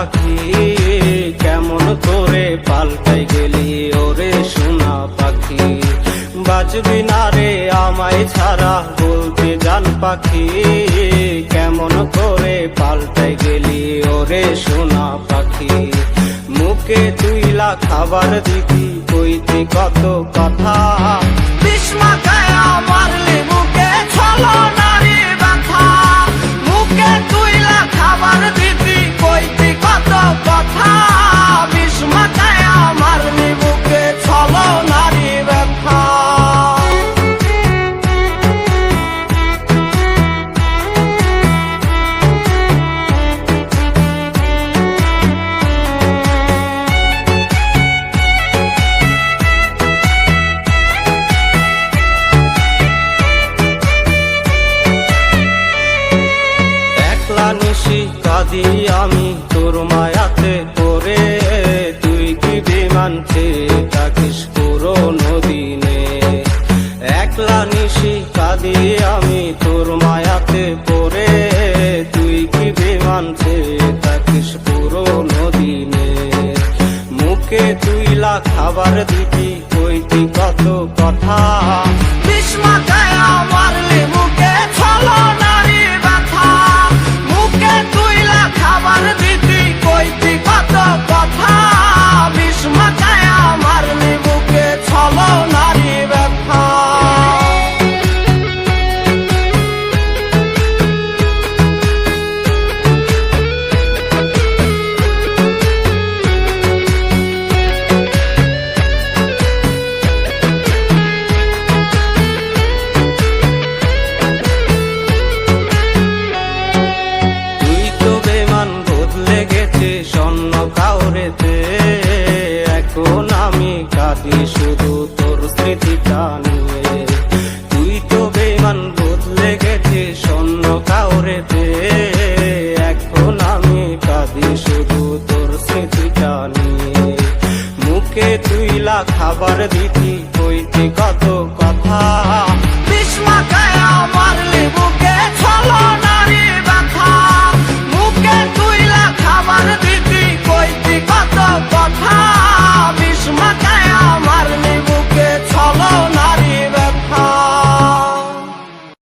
পাখি, কেমন করে পাল্টাই গেলি ওরে সোনা পাখি। বাঁচবি না রে আমায় ছাড়া বলতে জান পাখি, কেমন করে পাল্টাই গেলি ওরে সোনা পাখি। মুখে তুইলা খাবার দিবি কইতি কত কথা, বিষ মাখায় মারলি মুখে ছলো নারী ব্যথা। মুখে তুইলা খাবার দিবি কইতি কত কথা, বিষ মাখায় মারলি মুখে ছলো নারী ব্যথা। নিশি কাঁদি আমি তোর মায়াতে পড়ে, তুই কি বিমান খেয়ে থাকিস পুরোনো দিনে। একলা নিশি কাঁদি আমি তোর মায়াতে পড়ে, তুই কি বিমান খেয়ে থাকিস পুরোনো দিনে। মুখে তুইলা খাবার দিবি কইতি কত কথা, বিষ মাখায় মারলি মুখে ছলো নারী ব্যথা। মুখে তুইলা খাবার দিবি কইতি কত কথা, বিষ মাখায় মারলি মুখে ছলো নারী ব্যথা। স্বর্ণ কাউরেতে এখন আমি কাঁদি শুধু তোর স্মৃতিটা নিয়ে। তুই তো বেমান বদলে গেছে স্বর্ণ কাউরেতে, এখন আমি কাঁদি শুধু তোর স্মৃতিটা নিয়ে। মুখে তুইলা খাবার দিতি কইতি কত